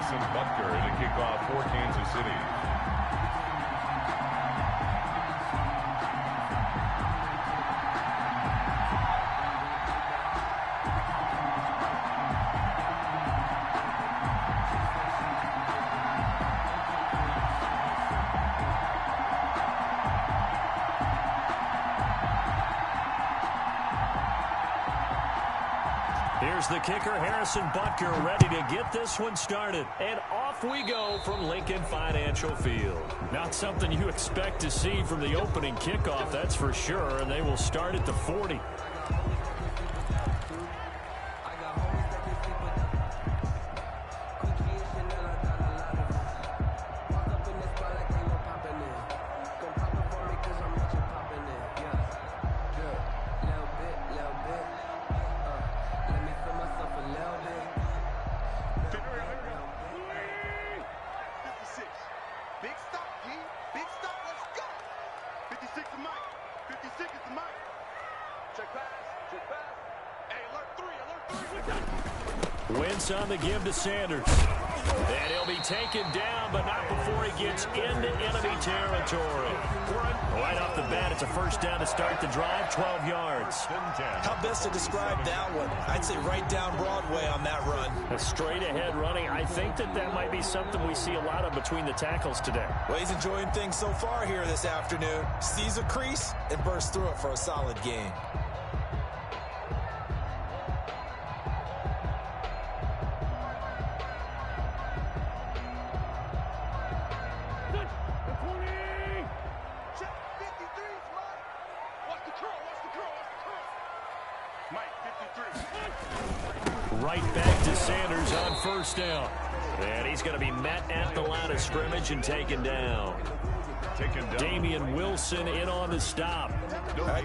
Harrison Butker to kick off for Kansas City. Here's the kicker, Harrison Butker, ready to get this one started. And off we go from Lincoln Financial Field. Not something you expect to see from the opening kickoff, that's for sure, and they will start at the 40. Wentz on the give to Sanders. And he'll be taken down, but not before he gets into enemy territory. Right off the bat, it's a first down to start the drive, 12 yards. How best to describe that one? I'd say right down Broadway on that run. A straight-ahead running. I think that might be something we see a lot of between the tackles today. Well, he's enjoying things so far here this afternoon. Sees a crease and bursts through it for a solid gain. Right back to Sanders on first down. And he's going to be met at the line of scrimmage and taken down. Damian Wilson in on the stop.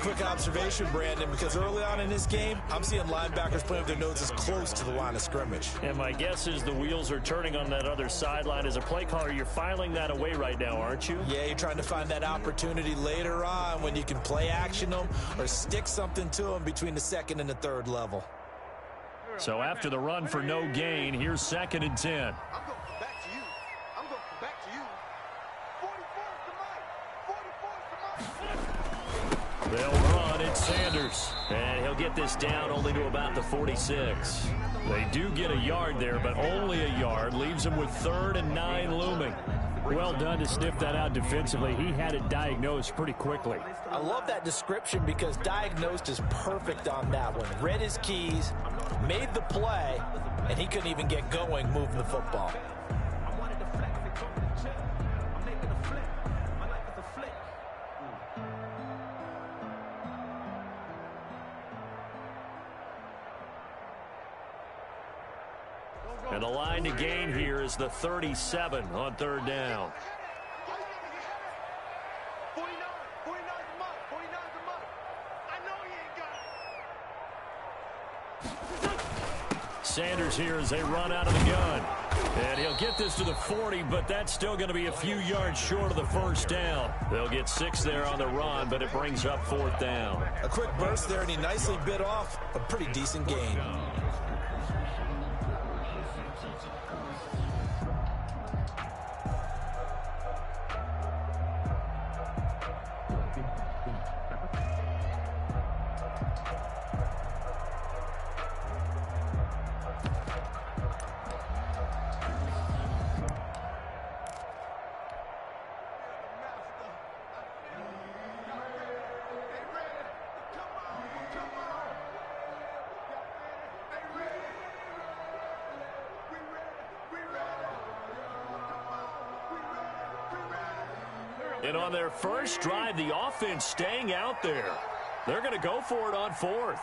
Quick observation, Brandon, because early on in this game, I'm seeing linebackers playing with their noses close to the line of scrimmage. And my guess is the wheels are turning on that other sideline. As a play caller, you're filing that away right now, aren't you? Yeah, you're trying to find that opportunity later on when you can play action them or stick something to them between the second and the third level. So after the run for no gain, here's 2nd and 10. I'm going back to you. I'm going back to you. 44 is the mic. 44 is the mic. They'll run. It's Sanders. And he'll get this down only to about the 46. They do get a yard there, but only a yard. Leaves them with 3rd and 9 looming. Well done to sniff that out defensively. He had it diagnosed pretty quickly. I love that description because diagnosed is perfect on that one. Read his keys, made the play, and he couldn't even get going moving the football. And the line to gain here is the 37 on 3rd down. 49 is the mic. 49 is the mic. I know he ain't got it. Sanders here as they run out of the gun. And he'll get this to the 40, but that's still going to be a few yards short of the first down. They'll get 6 there on the run, but it brings up 4th down. A quick burst there, and he nicely bit off a pretty decent gain. And on their first drive, the offense staying out there. They're going to go for it on 4th.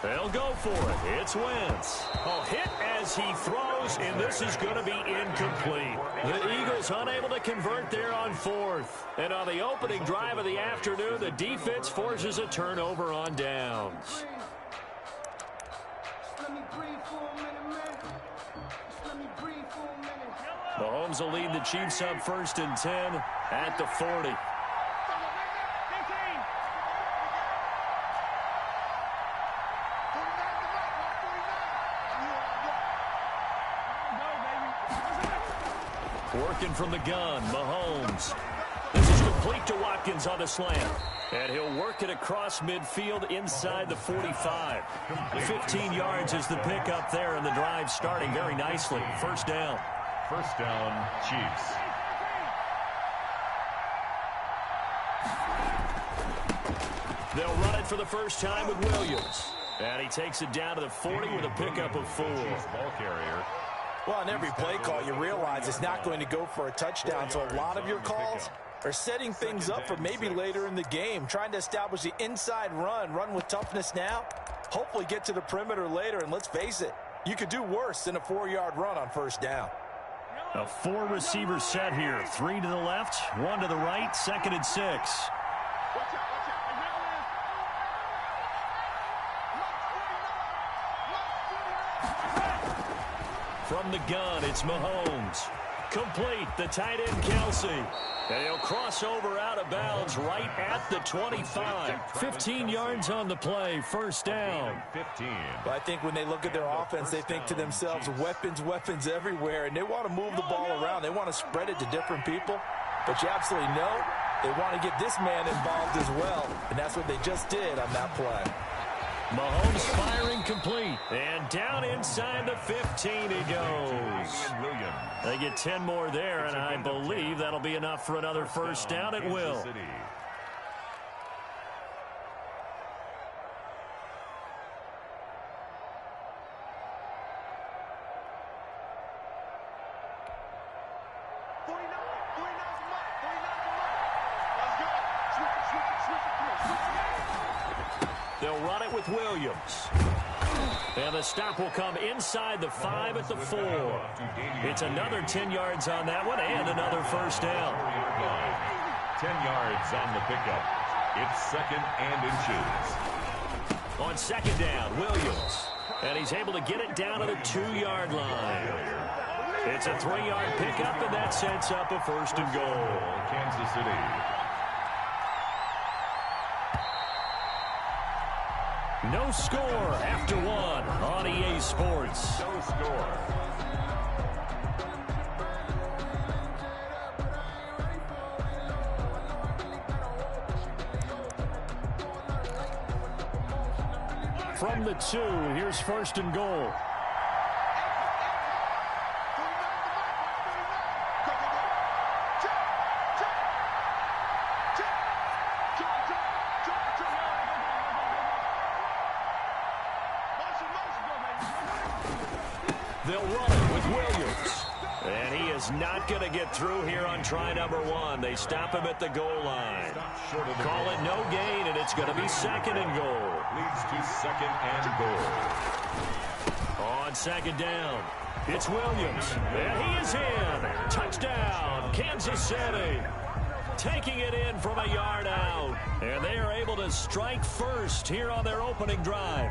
They'll go for it. It's Wentz. A hit as he throws, and this is going to be incomplete. The Eagles unable to convert there on 4th. And on the opening drive of the afternoon, the defense forces a turnover on downs. Mahomes will lead the Chiefs up 1st and 10 at the 40. Working from the gun, Mahomes. This is complete to Watkins on the slant. And he'll work it across midfield inside the 45. 15 yards is the pickup there, and the drive starting very nicely. First down. First down, Chiefs. They'll run it for the first time with Williams. And he takes it down to the 40 with a pickup of 4. Ball carrier. Well, on every play call, you realize it's not going to go for a touchdown, so a lot of your calls are setting things up for maybe later in the game, trying to establish the inside run with toughness now, hopefully get to the perimeter later, and let's face it, you could do worse than a 4-yard run on first down. A 4-receiver set here. 3 to the left, 1 to the right, 2nd and 6. From the gun, it's Mahomes. Complete, the tight end, Kelsey. And he'll cross over out of bounds right at the 25. 15 yards on the play, first down. 15. But I think when they look at their offense, they think to themselves, weapons everywhere, and they want to move the ball around. They want to spread it to different people. But you absolutely know they want to get this man involved as well, and that's what they just did on that play. Mahomes firing complete. And down inside the 15 he goes. They get 10 more there, and I believe that'll be enough for another first down at will. They'll run it with Williams. And the stop will come inside the 5 at the 4. It's another 10 yards on that one and another first down. 10 yards on the pickup. It's 2nd and inches. On 2nd down, Williams. And he's able to get it down to the 2-yard line. It's a 3-yard pickup, and that sets up a 1st and goal. Kansas City. No score after 1 on EA Sports. No score. From the 2, here's 1st and goal. They'll run it with Williams. And he is not going to get through here on try number 1. They stop him at the goal line. Call it no gain, and it's going to be 2nd and goal. Leads to 2nd and goal. On 2nd down, it's Williams. And he is in. Touchdown, Kansas City. Taking it in from a yard out. And they are able to strike first here on their opening drive.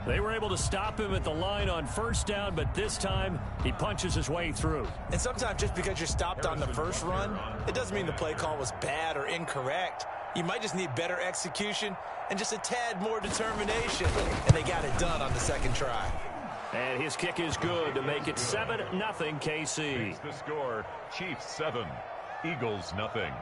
They were able to stop him at the line on first down, but this time he punches his way through. And sometimes just because you're stopped on the first run, it doesn't mean the play call was bad or incorrect. You might just need better execution and just a tad more determination. And they got it done on the 2nd try. And his kick is good to make it 7-0 KC. The score, Chiefs 7, Eagles 0.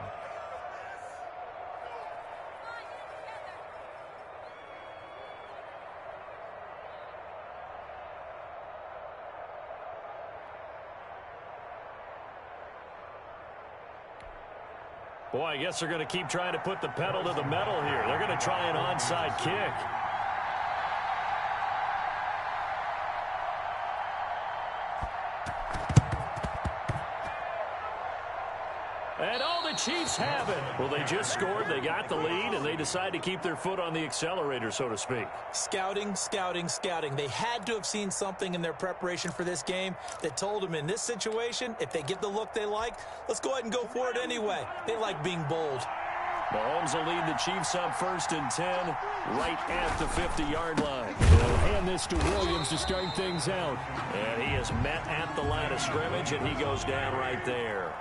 Boy, I guess they're going to keep trying to put the pedal to the metal here. They're going to try an onside kick. And all the Chiefs have it. Well, they just scored, they got the lead, and they decide to keep their foot on the accelerator, so to speak. Scouting. They had to have seen something in their preparation for this game that told them in this situation, if they get the look they like, let's go ahead and go for it anyway. They like being bold. Mahomes will lead the Chiefs up 1st and 10, right at the 50-yard line. They'll hand this to Williams to start things out. And he is met at the line of scrimmage, and he goes down right there.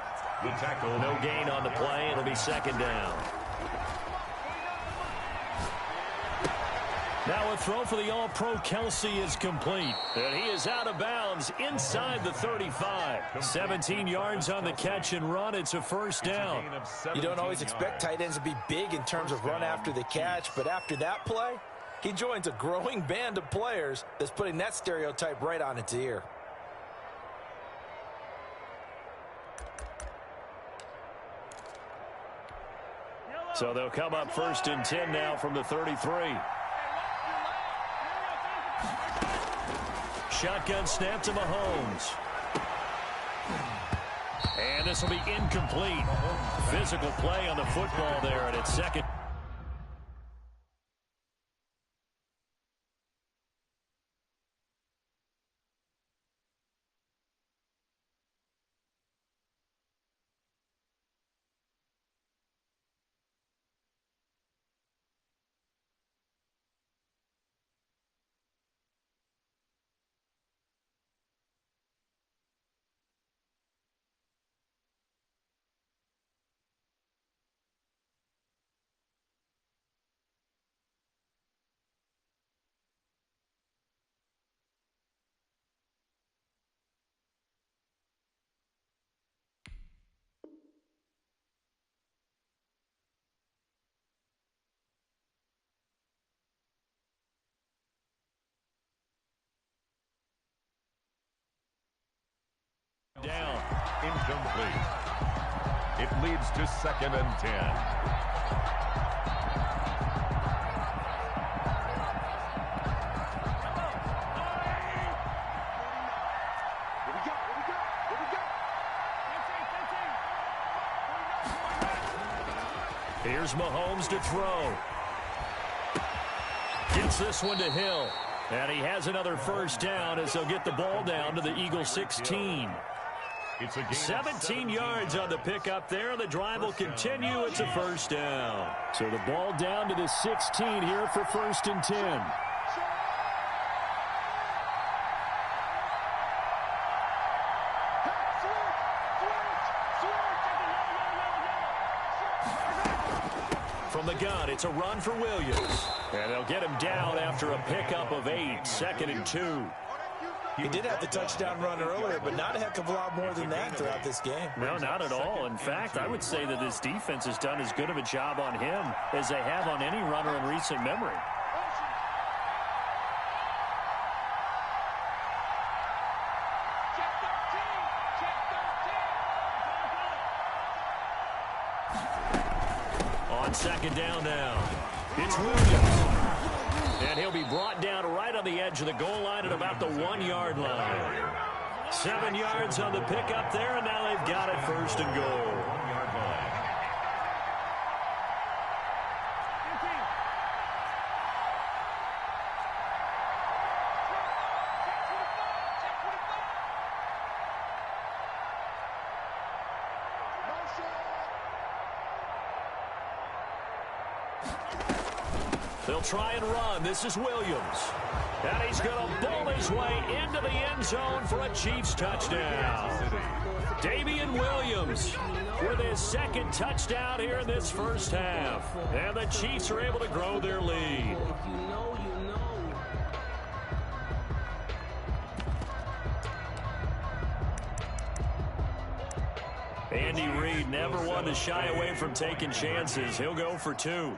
The tackle. No gain on the play. It'll be 2nd down. Now a throw for the All-Pro Kelsey is complete. And he is out of bounds inside the 35. 17 yards on the catch and run. It's a first down. You don't always expect tight ends to be big in terms of run after the catch, but after that play, he joins a growing band of players that's putting that stereotype right on its ear. So they'll come up 1st and 10 now from the 33. Shotgun snap to Mahomes. And this will be incomplete. Physical play on the football there, and it's second. Down. Incomplete. It leads to 2nd and 10. Here's Mahomes to throw. Gets this one to Hill. And he has another first down as they'll get the ball down to the Eagles 16. 17 yards on the pickup there. The drive will continue. It's a first down. So the ball down to the 16 here for 1st and 10. From the gun, it's a run for Williams. And they'll get him down after a pickup of 8, 2nd and 2. He did have the touchdown run earlier, but not a heck of a lot more than that throughout this game. No, not at all. In fact, I would say that this defense has done as good of a job on him as they have on any runner in recent memory. On 2nd down now, it's Williams. And he'll be brought down right on the edge of the goal line at about the 1-yard line. 7 yards on the pickup there, and now they've got it 1st and goal. They'll try and run. This is Williams. And he's going to bowl his way into the end zone for a Chiefs touchdown. Damian Williams with his 2nd touchdown here in this first half. And the Chiefs are able to grow their lead. Andy Reid never one to shy away from taking chances. He'll go for 2.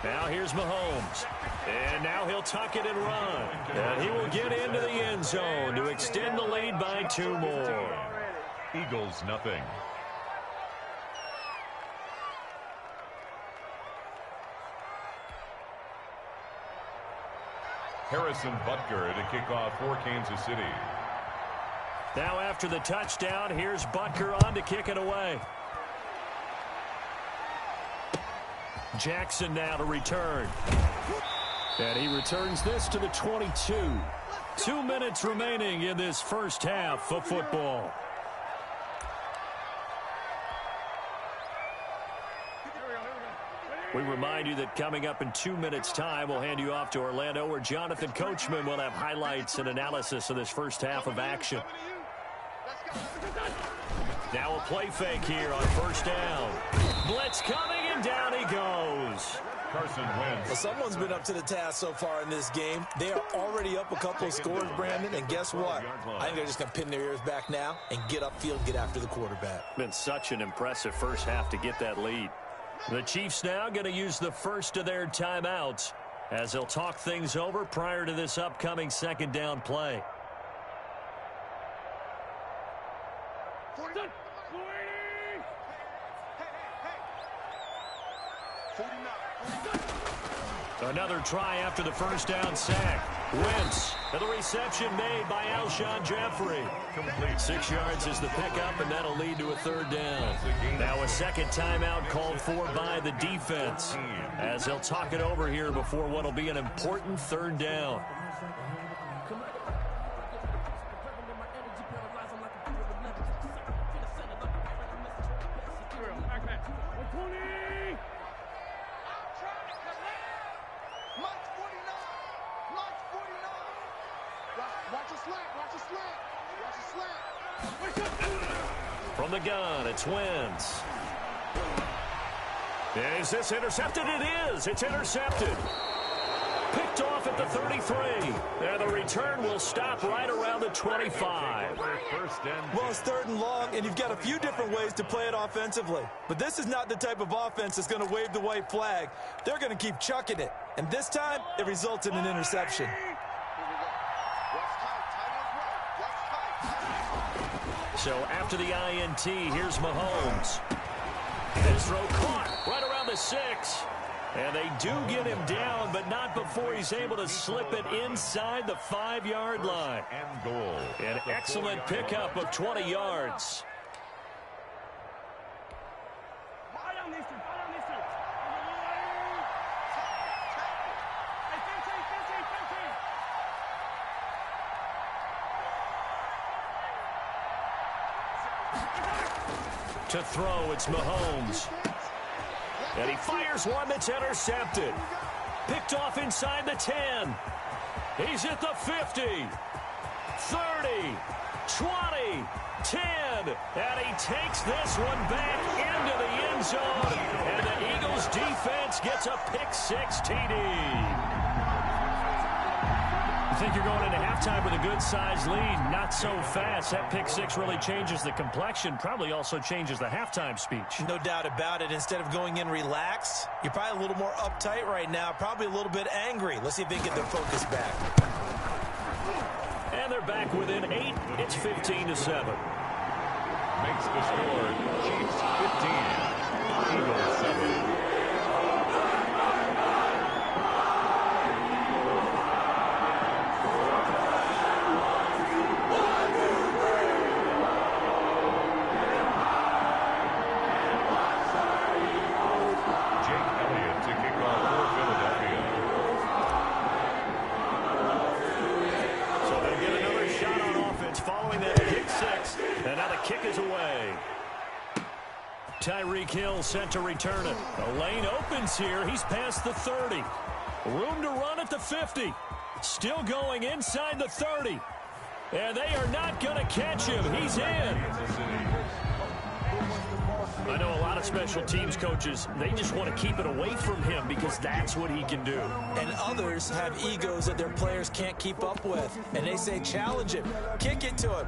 Now here's Mahomes. And now he'll tuck it and run. And he will get into the end zone to extend the lead by 2 more. Eagles nothing. Harrison Butker to kick off for Kansas City. Now after the touchdown, here's Butker on to kick it away. Jackson now to return. And he returns this to the 22. 2 minutes remaining in this first half of football. We remind you that coming up in 2 minutes' time, we'll hand you off to Orlando, where Jonathan Coachman will have highlights and analysis of this first half of action. Now a play fake here on first down. Blitz coming, and down he goes. Carson Wentz. Well, someone's been up to the task so far in this game. They are already up a couple of scores, Brandon, and guess what? I think they're just going to pin their ears back now and get upfield, get after the quarterback. Been such an impressive first half to get that lead. The Chiefs now going to use the first of their timeouts as they'll talk things over prior to this upcoming second down play. Another try after the first down sack. Wentz, and the reception made by Alshon Jeffrey. Complete. 6 yards is the pickup, and that'll lead to a third down. Now a second timeout called for by the defense as they'll talk it over here before what will be an important third down. From the gun, it's Wentz. Is this intercepted? It is. It's intercepted. Picked off at the 33. And the return will stop right around the 25. Well, it's third and long, and you've got a few different ways to play it offensively. But this is not the type of offense that's going to wave the white flag. They're going to keep chucking it. And this time, it results in an interception. So after the INT, here's Mahomes. His throw caught right around the 6. And they do get him down, but not before he's able to slip it inside the 5-yard line. And goal. An excellent pickup of 20 yards. To throw, it's Mahomes. And he fires one that's intercepted. Picked off inside the 10. He's at the 50. 30. 20. 10. And he takes this one back into the end zone. And the Eagles defense gets a pick-6 TD. I think you're going into halftime with a good-sized lead. Not so fast. That pick-6 really changes the complexion. Probably also changes the halftime speech. No doubt about it. Instead of going in relaxed, you're probably a little more uptight right now. Probably a little bit angry. Let's see if they can get their focus back. And they're back within 8. It's 15-7. Makes the score. Chiefs 15. Eagles 7. Tyreek Hill sent to return it. The lane opens here. He's past the 30. Room to run at the 50. Still going inside the 30. And they are not going to catch him. He's in. I know a lot of special teams coaches, they just want to keep it away from him because that's what he can do. And others have egos that their players can't keep up with. And they say, challenge him. Kick it to him.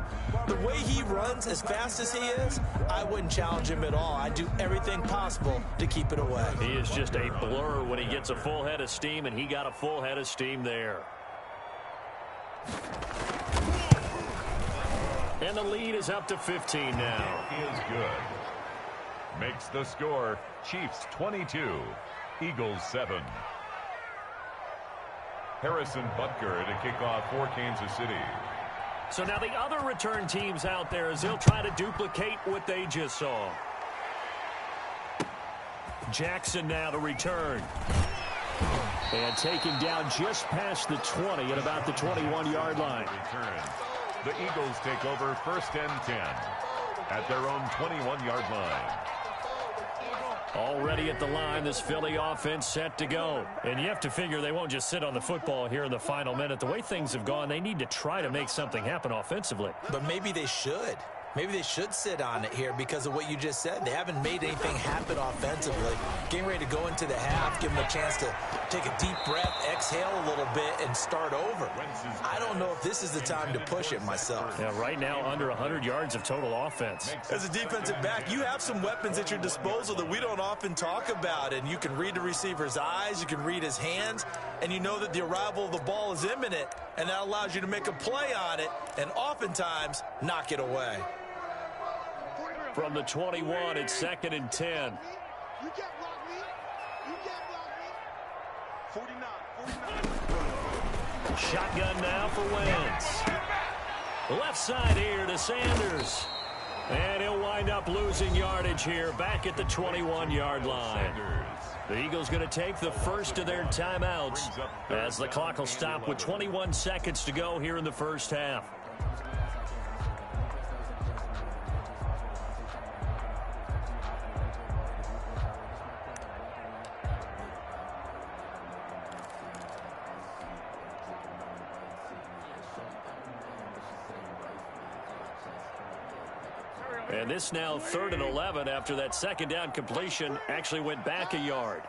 The way he runs as fast as he is, I wouldn't challenge him at all. I'd do everything possible to keep it away. He is just a blur when he gets a full head of steam, and he got a full head of steam there. And the lead is up to 15 now. It is good. Makes the score. Chiefs 22. Eagles 7. Harrison Butker to kick off for Kansas City. So now the other return teams out there as they'll try to duplicate what they just saw. Jackson now to return. And taken down just past the 20 at about the 21-yard line. Return. The Eagles take over first and 10 at their own 21-yard line. Already at the line, this Philly offense set to go. And you have to figure they won't just sit on the football here in the final minute. The way things have gone, they need to try to make something happen offensively. But maybe they should. Maybe they should sit on it here because of what you just said. They haven't made anything happen offensively. Getting ready to go into the half, give them a chance to take a deep breath, exhale a little bit, and start over. I don't know if this is the time to push it myself. Yeah, right now under 100 yards of total offense. As a defensive back, you have some weapons at your disposal that we don't often talk about, and you can read the receiver's eyes, you can read his hands, and you know that the arrival of the ball is imminent, and that allows you to make a play on it and oftentimes knock it away. From the 21, it's 2nd and 10. You can't block me. You can't block me. 49. Shotgun now for Wentz. Left side here to Sanders. And he'll wind up losing yardage here back at the 21-yard line. The Eagles going to take the first of their timeouts as the clock will stop with 21 seconds to go here in the first half. And this now 3rd and 11 after that second down completion actually went back a yard.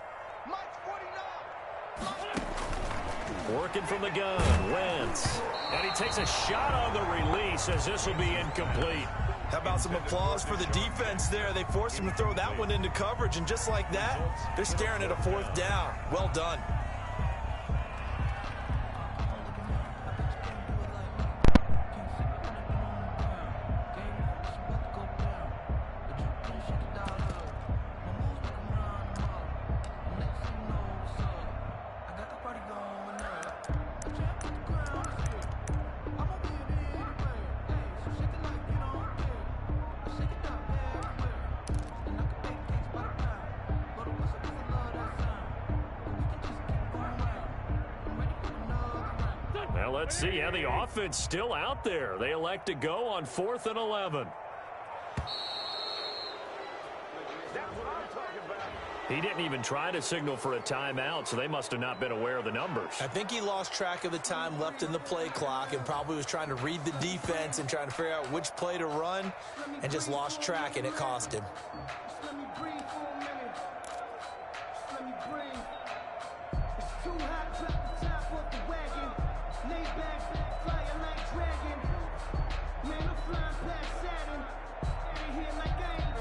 Working from the gun, Wentz. And he takes a shot on the release as this will be incomplete. How about some applause for the defense there? They forced him to throw that one into coverage, and just like that, they're staring at a 4th down. Well done. Well, let's see how the offense still out there. They elect to go on 4th and 11. He didn't even try to signal for a timeout, so they must have not been aware of the numbers. I think he lost track of the time left in the play clock and probably was trying to read the defense and trying to figure out which play to run and just lost track, and it cost him.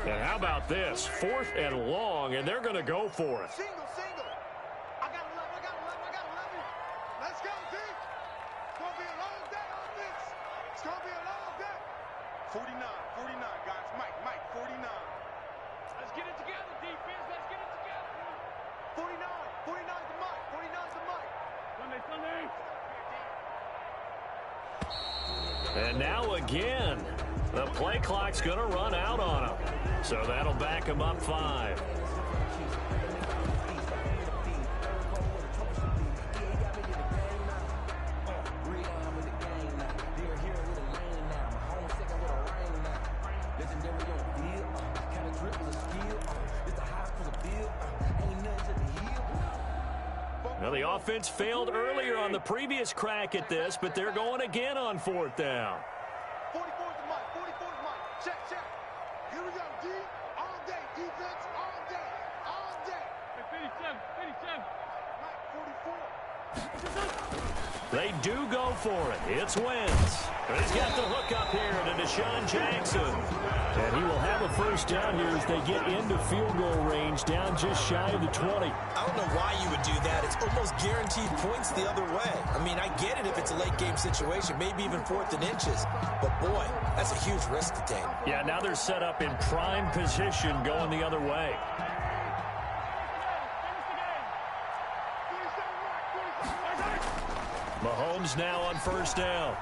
And how about this? 4th and long, and they're going to go for it. Single. I got 11. Let's go, D. It's going to be a long day on this. It's going to be a long day. 49, guys. Mike, 49. Let's get it together, defense. Let's get it together. 49 to Mike. 49 to Mike. Sunday. And now again, the play clock's going to run out on him. So that'll back him up 5. Now the offense failed earlier on the previous crack at this, but they're going again on 4th down. 44 to Mike. Check. Here we go, D. All day, defense, all day. 57. Mike, 44. They do go for it. It's Wentz. But he's got the hook up here to Deshaun Jackson. And he will have a first down here as they get into field goal range down just shy of the 20. I don't know why you would do that. It's almost guaranteed points the other way. I mean, I get it if it's a late game situation, maybe even 4th and inches. But, boy, that's a huge risk to take. Yeah, now they're set up in prime position going the other way. Mahomes now on first down.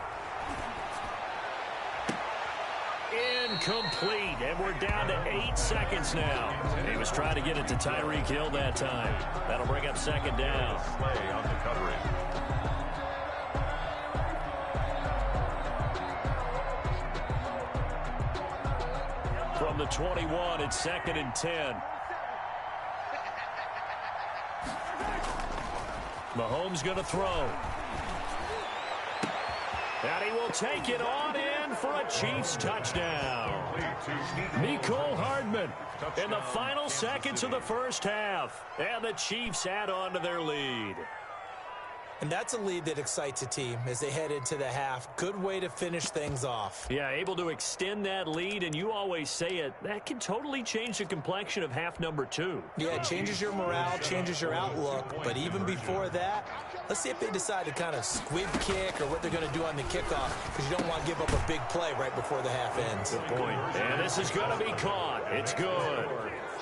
Incomplete, and we're down to 8 seconds now. He was trying to get it to Tyreek Hill that time. That'll bring up 2nd down. Play on the covering. From the 21, it's 2nd and 10. Mahomes going to throw. And he will take it on in for a Chiefs touchdown. Mecole Hardman in the final seconds of the first half. And the Chiefs add on to their lead. And that's a lead that excites a team as they head into the half. Good way to finish things off. Yeah, able to extend that lead, and you always say it, that can totally change the complexion of half number 2. Yeah, it changes your morale, changes your outlook. But even before that, let's see if they decide to kind of squib kick or what they're going to do on the kickoff, because you don't want to give up a big play right before the half ends. Good point. And this is going to be caught. It's good.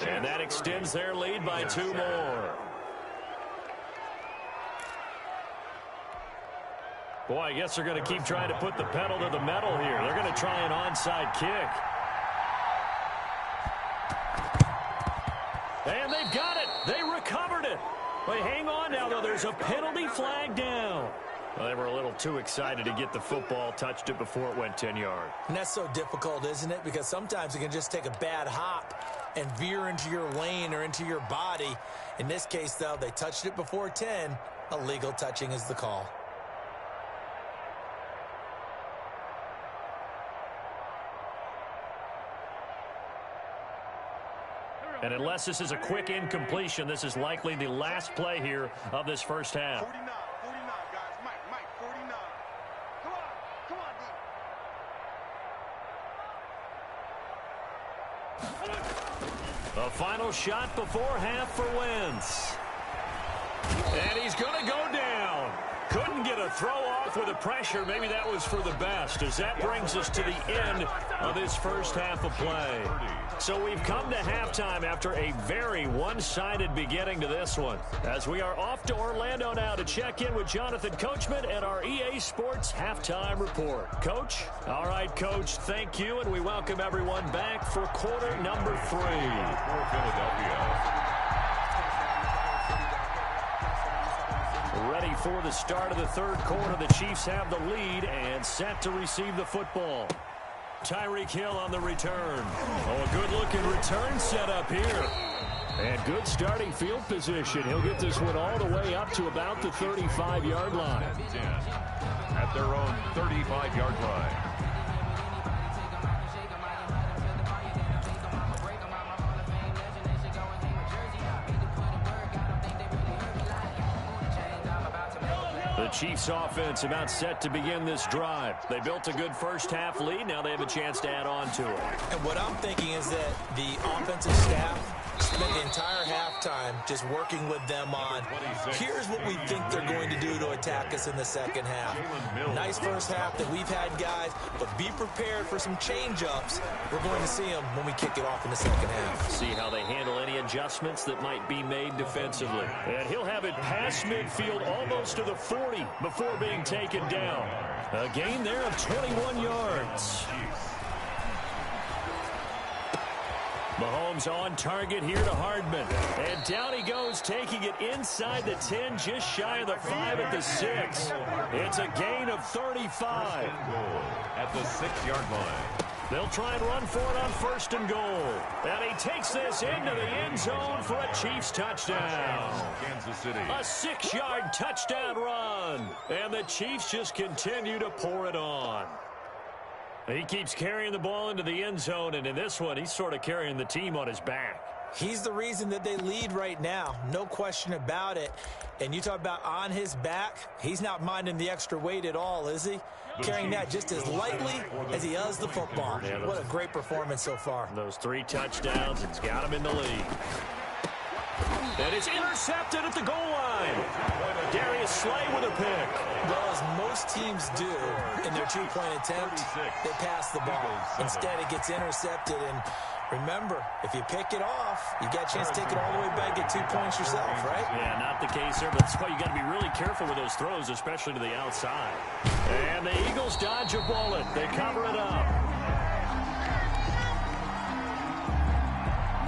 And that extends their lead by 2 more. Boy, I guess they're going to keep trying to put the pedal to the metal here. They're going to try an onside kick. And they've got it. They recovered it. Wait, hang on now, though. There's a penalty flag down. Well, they were a little too excited to get the football, touched it before it went 10 yards. And that's so difficult, isn't it? Because sometimes it can just take a bad hop and veer into your lane or into your body. In this case, though, they touched it before 10. Illegal touching is the call. And unless this is a quick incompletion, this is likely the last play here of this first half. 49, guys. Mike, 49. Come on, The final shot before half for Wentz. And he's going to go down. Couldn't get a throw off with the pressure. Maybe that was for the best, as that brings us to the end of this first half of play. So we've come to halftime after a very one-sided beginning to this one, as we are off to Orlando now to check in with Jonathan Coachman and our EA Sports Halftime Report. Coach? All right, Coach, thank you, and we welcome everyone back for quarter number 3. For Philadelphia. Ready for the start of the third quarter. The Chiefs have the lead and set to receive the football. Tyreek Hill on the return. Oh, a good-looking return set up here. And good starting field position. He'll get this one all the way up to about the 35-yard line. 10 at their own 35-yard line. The Chiefs offense about set to begin this drive. They built a good first half lead. Now they have a chance to add on to it. And what I'm thinking is that the offensive staff spent the entire halftime just working with them on, here's what we think they're going to do to attack us in the second half. Nice first half that we've had, guys, but be prepared for some change-ups. We're going to see them when we kick it off in the second half. See how they handle any adjustments that might be made defensively. And he'll have it past midfield almost to the 40 before being taken down. A gain there of 21 yards. Mahomes on target here to Hardman. And down he goes, taking it inside the 10, just shy of the 5 at the 6. It's a gain of 35. At the 6-yard line. They'll try and run for it on first and goal. And he takes this into the end zone for a Chiefs touchdown. Kansas City. A 6-yard touchdown run. And the Chiefs just continue to pour it on. He keeps carrying the ball into the end zone, and in this one, he's sort of carrying the team on his back. He's the reason that they lead right now, no question about it. And you talk about on his back, he's not minding the extra weight at all, is he? Carrying that just as lightly as he does the football. Yeah, what a great performance so far. Those 3 touchdowns, it's got him in the lead. And it's intercepted at the goal line. Darius Slay with a pick. Well, as most teams do in their 2-point attempt, they pass the ball. Instead, it gets intercepted. And remember, if you pick it off, you got a chance to take it all the way back, get 2 points yourself, right? Yeah, not the case there, but that's why you got to be really careful with those throws, especially to the outside. And the Eagles dodge a bullet. They cover it up.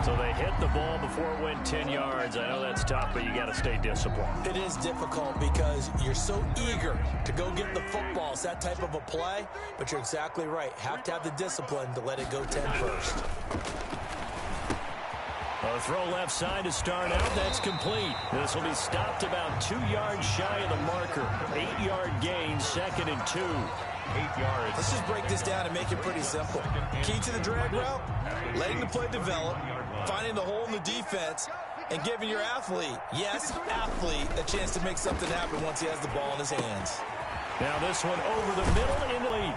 So they hit the ball before it went 10 yards. I know that's tough, but you got to stay disciplined. It is difficult because you're so eager to go get the football. It's that type of a play, but you're exactly right. Have to have the discipline to let it go 10 first. A throw left side to start out. That's complete. This will be stopped about 2 yards shy of the marker. 8-yard gain, 2nd and 2. 8 yards. Let's just break this down and make it pretty simple. Key to the drag route, letting the play develop, finding the hole in the defense, and giving your athlete, yes, athlete, a chance to make something happen once he has the ball in his hands. Now this one over the middle in the lead.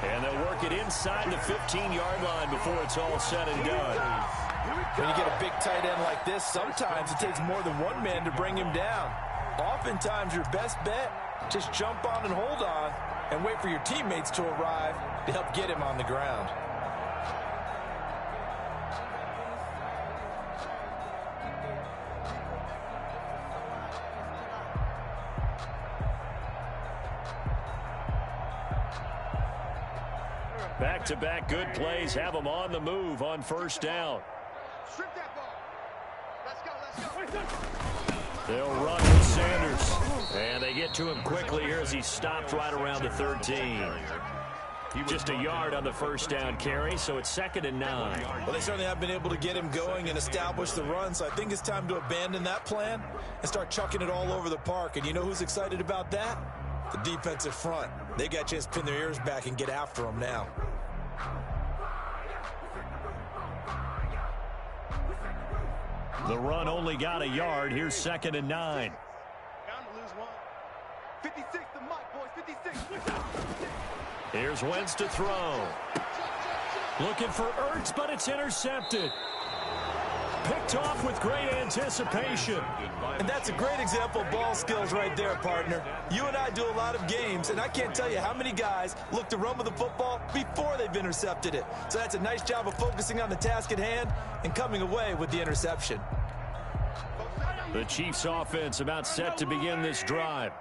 And they'll work it inside the 15-yard line before it's all said and done. When you get a big tight end like this, sometimes it takes more than one man to bring him down. Oftentimes, your best bet, just jump on and hold on and wait for your teammates to arrive to help get him on the ground. Back-to-back good plays have them on the move on first down. Strip that ball. Let's go. They'll run with Sanders. And they get to him quickly here as he stopped right around the 13. Just a yard on the first down carry, so it's 2nd and 9. Well, they certainly have been able to get him going and establish the run, so I think it's time to abandon that plan and start chucking it all over the park. And you know who's excited about that? The defensive front. They got a chance to pin their ears back and get after him now. The run only got a yard. Here's 2nd and 9. Bound to lose one. 56 to Mike, boys. 56. Here's Wentz to throw. Looking for Ertz, but it's intercepted. Picked off with great anticipation. And that's a great example of ball skills right there, partner. You and I do a lot of games, and I can't tell you how many guys look to run with the football before they've intercepted it. So that's a nice job of focusing on the task at hand and coming away with the interception. The Chiefs offense about set to begin this drive.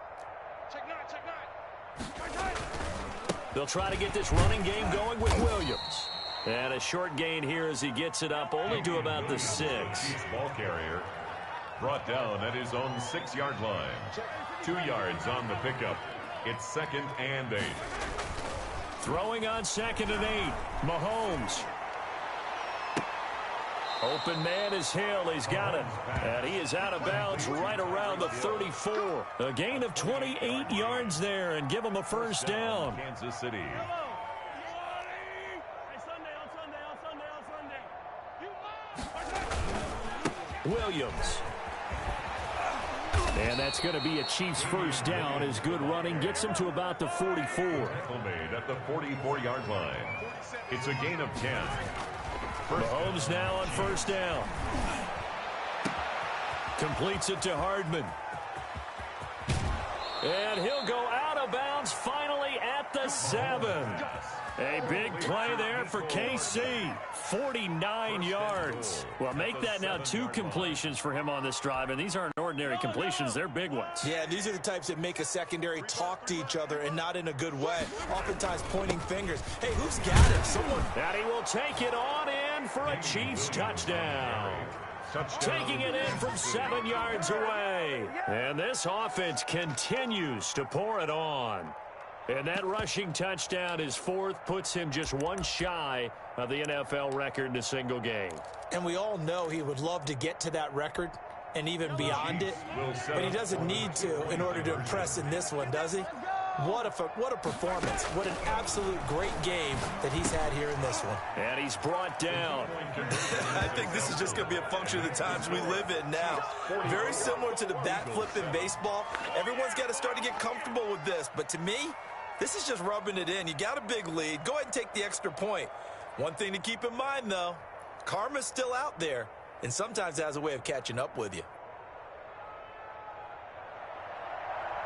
They'll try to get this running game going with Williams. And a short gain here as he gets it up only to about the 6. Ball carrier brought down at his own 6-yard line. 2 yards on the pickup. It's 2nd and 8. Throwing on 2nd and 8. Mahomes. Open man is Hill. He's got it. And he is out of bounds right around the 34. A gain of 28 yards there and give him a first down. Kansas City. Williams. And that's going to be a Chiefs first down as good running gets him to about the 44. Made at the 44-yard line. It's a gain of 10. Mahomes now on first down. Completes it to Hardman. And he'll go out of bounds finally at the 7. A big play there for KC. 49 yards. Well, make that now 2 completions for him on this drive, and these aren't ordinary completions. They're big ones. Yeah, these are the types that make a secondary talk to each other and not in a good way. Oftentimes pointing fingers. Hey, who's got him? Someone. And he will take it on in for a Chiefs touchdown. Taking it in from 7 yards away. And this offense continues to pour it on. And that rushing touchdown, his 4th, puts him just 1 shy of the NFL record in a single game. And we all know he would love to get to that record and even beyond it. But he doesn't need to in order to impress in this one, does he? What a performance. What an absolute great game that he's had here in this one. And he's brought down. I think this is just going to be a function of the times we live in now. Very similar to the bat flip in baseball. Everyone's got to start to get comfortable with this. But to me, this is just rubbing it in. You got a big lead. Go ahead and take the extra point. One thing to keep in mind, though, karma's still out there, and sometimes it has a way of catching up with you.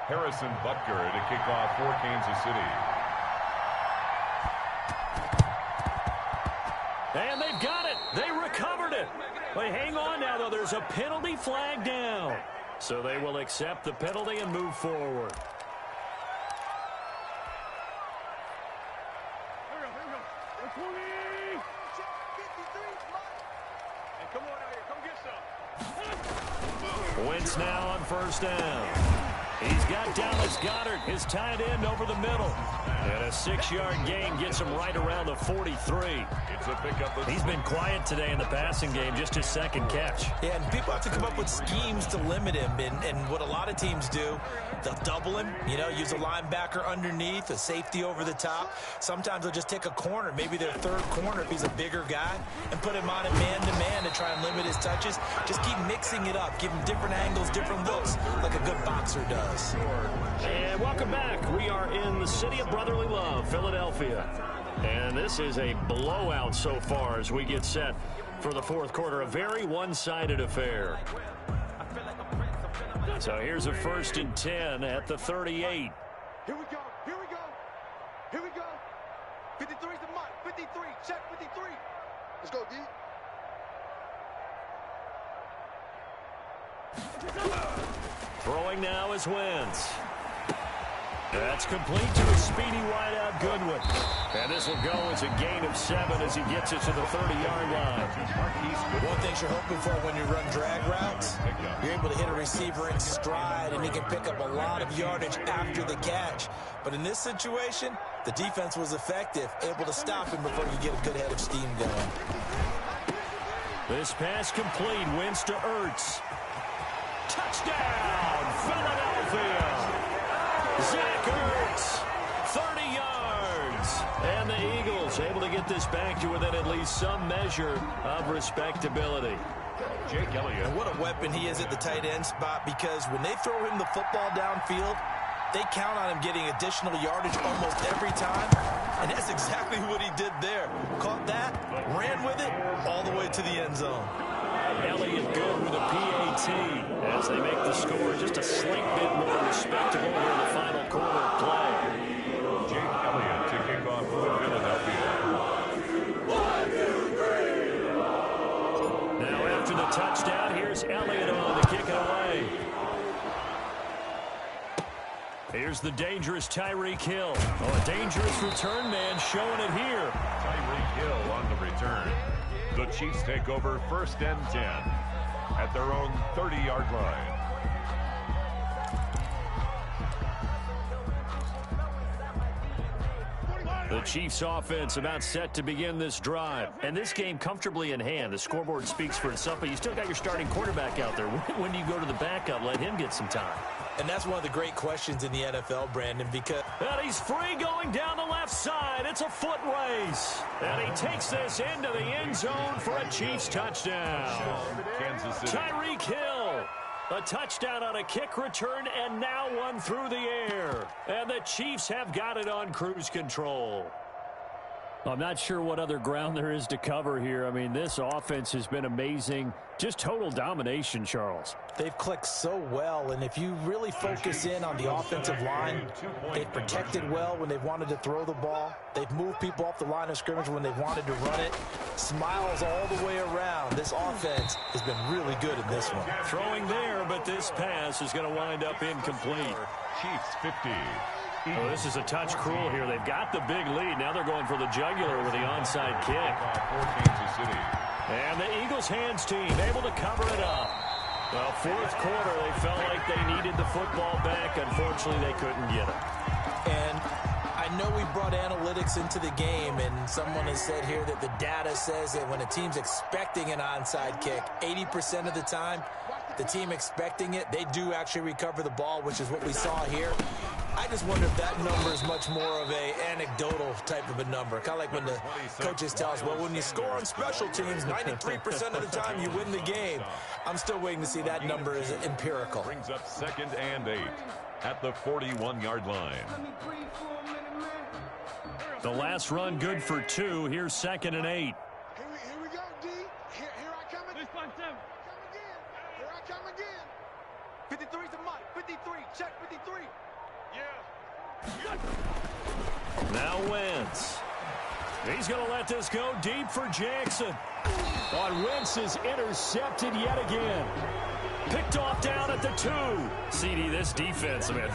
Harrison Butker to kick off for Kansas City. And they've got it. They recovered it. They hang on now, though. There's a penalty flag down. So they will accept the penalty and move forward. Wentz now on first down. He's got Dallas Goedert, his tight end, over the middle. And a 6-yard gain gets him right around the 43. It's a pickup. He's been quiet today in the passing game, just his second catch. Yeah, and people have to come up with schemes to limit him. And what a lot of teams do, they'll double him, use a linebacker underneath, a safety over the top. Sometimes they'll just take a corner, maybe their third corner if he's a bigger guy, and put him on it man-to-man to try and limit his touches. Just keep mixing it up, give him different angles, different looks, like a good boxer does. And welcome back. We are in the city of brotherly love, Philadelphia. And this is a blowout so far as we get set for the fourth quarter. A very one-sided affair. So here's a 1st and 10 at the 38. Here we go. Here we go. Here we go. 53 is the mark. 53. Check 53. Let's go, D. Throwing now is Wentz. That's complete to a speedy wideout Goodwin. And this will go as a gain of 7 as he gets it to the 30-yard line. One thing you're hoping for when you run drag routes, you're able to hit a receiver in stride, and he can pick up a lot of yardage after the catch. But in this situation, the defense was effective, able to stop him before you get a good head of steam going. This pass complete. Wentz to Ertz. Touchdown, Philadelphia. Zach Ertz, 30 yards. And the Eagles able to get this back to within at least some measure of respectability. Jake Elliott. And what a weapon he is at the tight end spot, because when they throw him the football downfield, they count on him getting additional yardage almost every time. And that's exactly what he did there. Caught that, ran with it, all the way to the end zone. Elliott good with a PAT as they make the score just a slight bit more respectable here in the final quarter of play. Jake Elliott to kick off for Philadelphia. 1, 2, 3. Now after the touchdown, here's Elliott on to kick it away. Here's the dangerous Tyreek Hill. Oh, a dangerous return man showing it here. Tyreek Hill on the return. The Chiefs take over 1st and 10 at their own 30-yard line. The Chiefs offense about set to begin this drive. And this game comfortably in hand. The scoreboard speaks for itself, but you still got your starting quarterback out there. When do you go to the backup? Let him get some time. And that's one of the great questions in the NFL, Brandon, because... And he's free going down the left side. It's a foot race. And he takes this into the end zone for a Chiefs touchdown. Kansas City. Tyreek Hill. A touchdown on a kick return, and now one through the air. And the Chiefs have got it on cruise control. I'm not sure what other ground there is to cover here. I mean, this offense has been amazing. Just total domination, Charles. They've clicked so well, and if you really focus in on the offensive line, they've protected well when they've wanted to throw the ball. They've moved people off the line of scrimmage when they've wanted to run it. Smiles all the way around. This offense has been really good in this one. Throwing there, but this pass is going to wind up incomplete. Chiefs 50. Oh, this is a touch cruel here. They've got the big lead. Now they're going for the jugular with the onside kick. For Kansas City. And the Eagles hands team able to cover it up. Well, fourth quarter, they felt like they needed the football back. Unfortunately, they couldn't get it. And I know we brought analytics into the game, and someone has said here that the data says that when a team's expecting an onside kick, 80% of the time, the team expecting it, they do actually recover the ball, which is what we saw here. I just wonder if that number is much more of a anecdotal type of a number. Kind of like when the coaches tell us, well, when you score on special teams, 93% of the time you win the game. I'm still waiting to see that number is empirical. Brings up 2nd and 8 at the 41-yard line. The last run good for 2. Here's 2nd and 8. Here we go, D. Here I come again. Here I come again. 53 is the mark. 53. Check 53. Yeah. Now Wentz. He's going to let this go deep for Jackson. On Wentz is intercepted yet again. Picked off down at the 2. CD, this defense, I mean,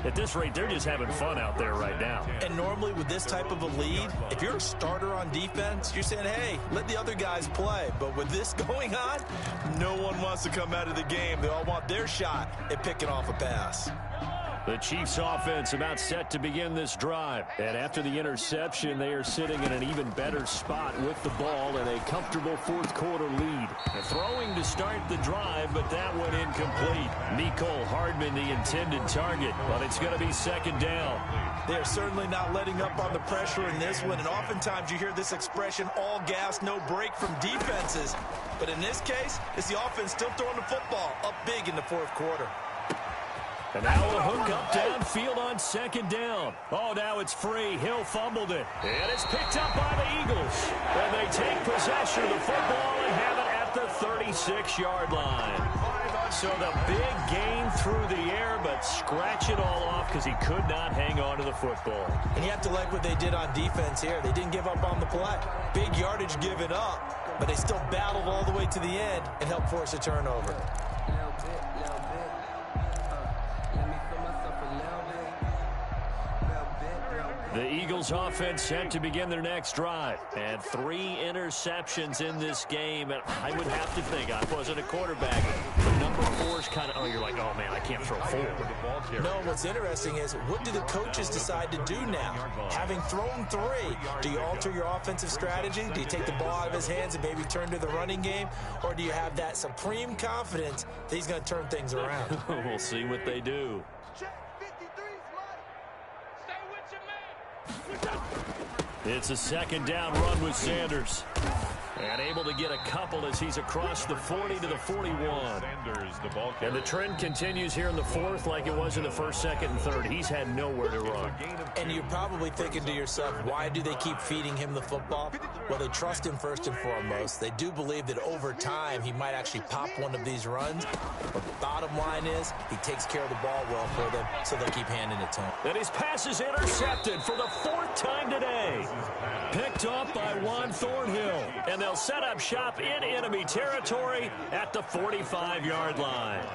at this rate, they're just having fun out there right now. And normally with this type of a lead, if you're a starter on defense, you're saying, hey, let the other guys play. But with this going on, no one wants to come out of the game. They all want their shot at picking off a pass. The Chiefs offense about set to begin this drive. And after the interception, they are sitting in an even better spot with the ball and a comfortable fourth quarter lead. And throwing to start the drive, but that one incomplete. Mecole Hardman the intended target, but it's going to be second down. They're certainly not letting up on the pressure in this one. And oftentimes you hear this expression, all gas, no break from defenses. But in this case, it's the offense still throwing the football up big in the fourth quarter. And now a hook up downfield on second down. Oh, now it's free. Hill fumbled it. And it's picked up by the Eagles. And they take possession of the football and have it at the 36-yard line. So the big gain through the air, but scratch it all off because he could not hang on to the football. And you have to like what they did on defense here. They didn't give up on the play. Big yardage given up, but they still battled all the way to the end and helped force a turnover. The Eagles offense set to begin their next drive. And 3 interceptions in this game. And I would have to think, I wasn't a quarterback, but number 4's kind of, you're like, oh, man, I can't throw 4. No, what's interesting is, what do the coaches decide to do now? Having thrown 3, do you alter your offensive strategy? Do you take the ball out of his hands and maybe turn to the running game? Or do you have that supreme confidence that he's going to turn things around? We'll see what they do. It's a second down run with Sanders. And able to get a couple as he's across the 40 to the 41. And the trend continues here in the fourth like it was in the first, second, and third. He's had nowhere to run. And you're probably thinking to yourself, why do they keep feeding him the football? Well, they trust him first and foremost. They do believe that over time he might actually pop one of these runs. But the bottom line is he takes care of the ball well for them, so they'll keep handing it to him. And his pass is intercepted for the 4th time today. Picked off by Juan Thornhill. And they'll set up shop in enemy territory at the 45-yard line.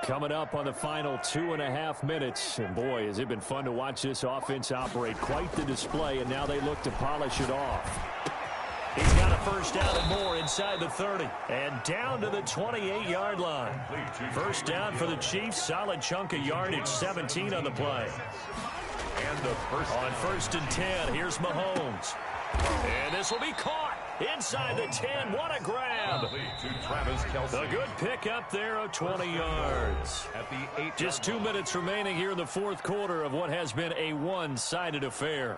Coming up on the final 2.5 minutes. And boy, has it been fun to watch this offense operate. Quite the display, and now they look to polish it off. He's got a first down and more inside the 30. And down to the 28-yard line. First down for the Chiefs. Solid chunk of yardage. 17 on the play. And on first and 10, here's Mahomes. And this will be caught inside the 10. What a grab. A good pick up there of 20 yards. Just 2 minutes remaining here in the fourth quarter of what has been a one-sided affair.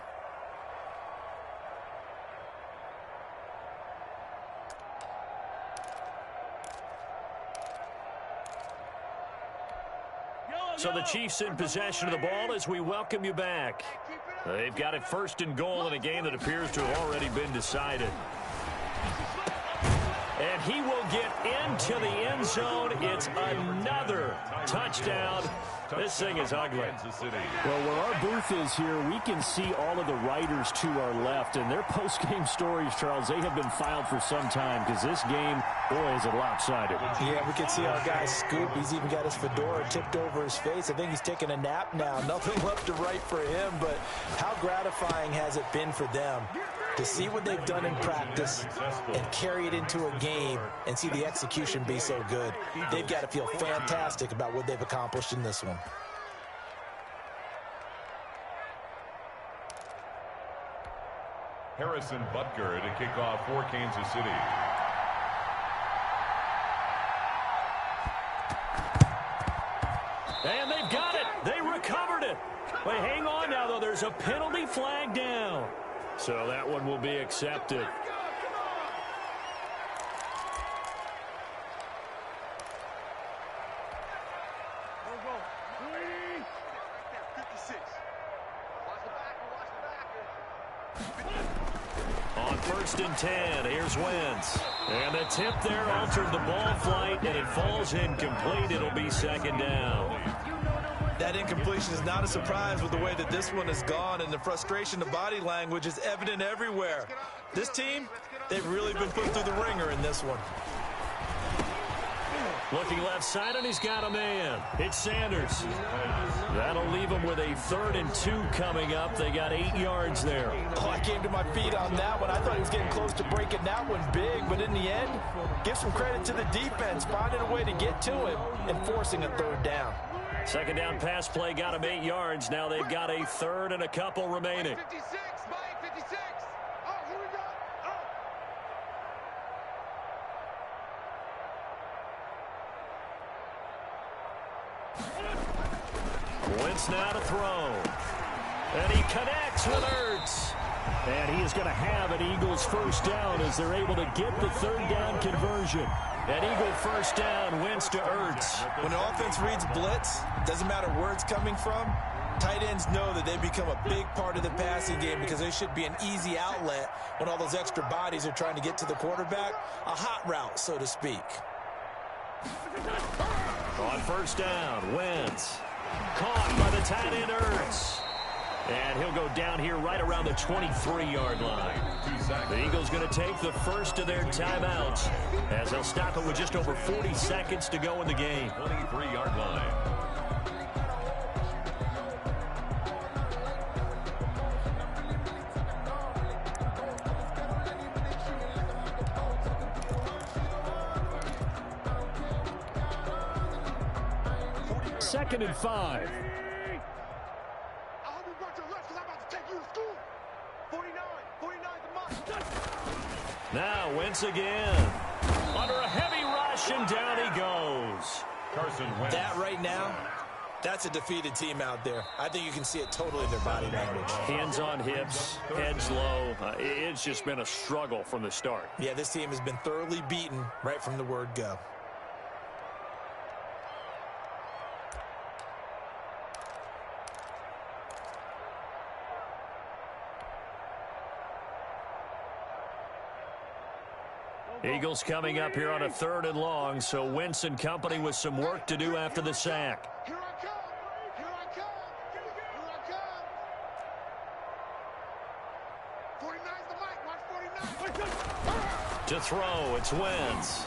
So the Chiefs in possession of the ball as we welcome you back. They've got it first and goal in a game that appears to have already been decided. And he will get into the end zone. It's another touchdown. This thing is ugly. Well, where our booth is here, we can see all of the writers to our left. And their post-game stories, Charles, they have been filed for some time because this game, boy, is it lopsided. Yeah, we can see our guy Scoop. He's even got his fedora tipped over his face. I think he's taking a nap now. Nothing left to write for him, but how gratifying has it been for them to see what they've done in practice and carry it into a game and see the execution be so good. They've got to feel fantastic about what they've accomplished in this one. Harrison Butker to kick off for Kansas City. And they've got it. They recovered it. Wait, hang on now, though. There's a penalty flag down. So that one will be accepted. On 1st and 10, here's Wentz. And the tip there altered the ball flight, and it falls incomplete. It'll be 2nd down. That incompletion is not a surprise with the way that this one has gone, and the frustration, the body language is evident everywhere. This team, they've really been put through the ringer in this one. Looking left side, and he's got a man. It's Sanders. That'll leave him with a 3rd and 2 coming up. They got 8 yards there. Oh, I came to my feet on that one. I thought he was getting close to breaking that one big, but in the end, give some credit to the defense, finding a way to get to him and forcing a 3rd down. 2nd down pass play got him 8 yards. Now they've got a 3rd and a couple remaining. 56, Mike, 56. Oh, here we go. Wentz now to throw. And he connects with Ertz. And he is going to have an Eagles 1st down as they're able to get the 3rd down conversion. An Eagle 1st down, Wentz to Ertz. When the offense reads blitz, doesn't matter where it's coming from, tight ends know that they become a big part of the passing game because they should be an easy outlet when all those extra bodies are trying to get to the quarterback. A hot route, so to speak. On 1st down, Wentz. Caught by the tight end Ertz. And he'll go down here right around the 23-yard line. The Eagles going to take the first of their timeouts as they'll stop it with just over 40 seconds to go in the game. 23-yard line. Second and 5. Now Wentz again. Under a heavy rush, and down he goes. Carson Wentz. That right now, that's a defeated team out there. I think you can see it totally in their body language. Hands on hips, heads low. It's just been a struggle from the start. Yeah, this team has been thoroughly beaten right from the word go. Eagles coming up here on a 3rd and long, so Wentz and company with some work to do after the sack. Here I come. Here I come. Here I come. 49's the mic. Watch 49. To throw, it's Wentz.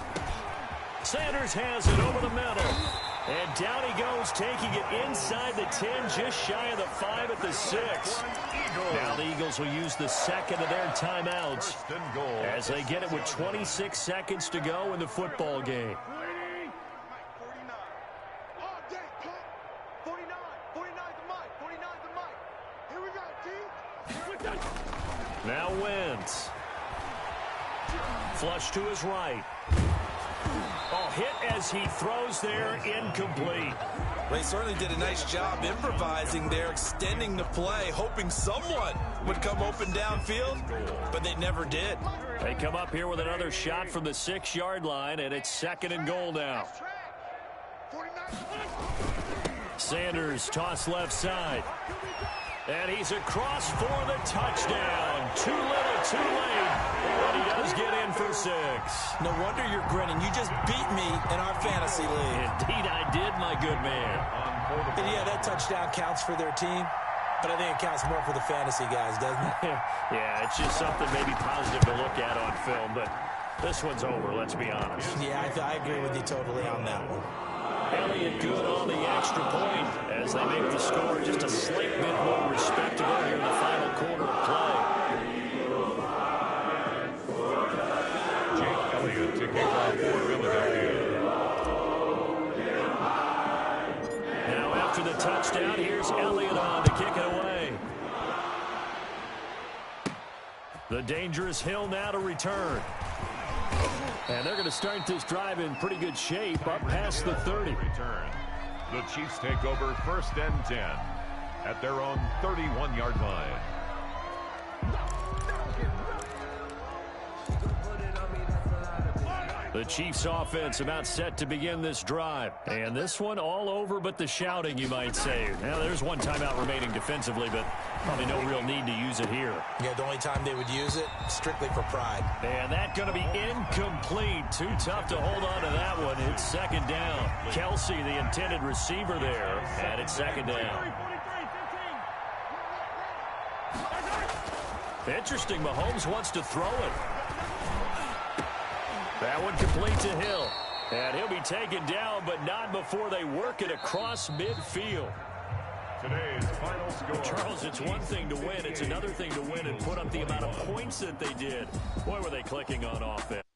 Sanders has it over the middle. And down he goes, taking it inside the 10, just shy of the 5 at the 6. Now the Eagles will use the 2nd of their timeouts as they get it with 26 seconds to go in the football game. 49. All day, punt. 49. 49's the mic. 49's the mic. Here we go, D. Now Wentz. Flush to his right. Oh, hit as he throws there, incomplete. They certainly did a nice job improvising there, extending the play, hoping someone would come open downfield, but they never did. They come up here with another shot from the 6-yard line, and it's 2nd and goal now. Sanders toss left side. And he's across for the touchdown. Too little, too late. But he does get in for 6. No wonder you're grinning. You just beat me in our fantasy league. Indeed I did, my good man. And yeah, that touchdown counts for their team, but I think it counts more for the fantasy guys, doesn't it? Yeah, it's just something maybe positive to look at on film, but this one's over, let's be honest. Yeah, I agree with you totally on that one. Elliott good on the extra point as they make the score just a slight bit more respectable here in the final quarter of play. Jake Elliott to kick off for Philadelphia. Now after the touchdown, here's Elliott on to kick it away. The dangerous Hill now to return. And they're going to start this drive in pretty good shape up past the 30. Return. The Chiefs take over 1st and 10 at their own 31-yard line. The Chiefs offense about set to begin this drive. And this one all over but the shouting, you might say. Now, there's one timeout remaining defensively, but probably no real need to use it here. Yeah, the only time they would use it, strictly for pride. And that's going to be incomplete. Too tough to hold on to that one. It's second down. Kelsey, the intended receiver there, and it's second down. Interesting, Mahomes wants to throw it. That one complete to Hill. And he'll be taken down, but not before they work it across midfield. Today's final score. Charles, it's one thing to win. It's another thing to win and put up the amount of points that they did. Boy, were they clicking on offense.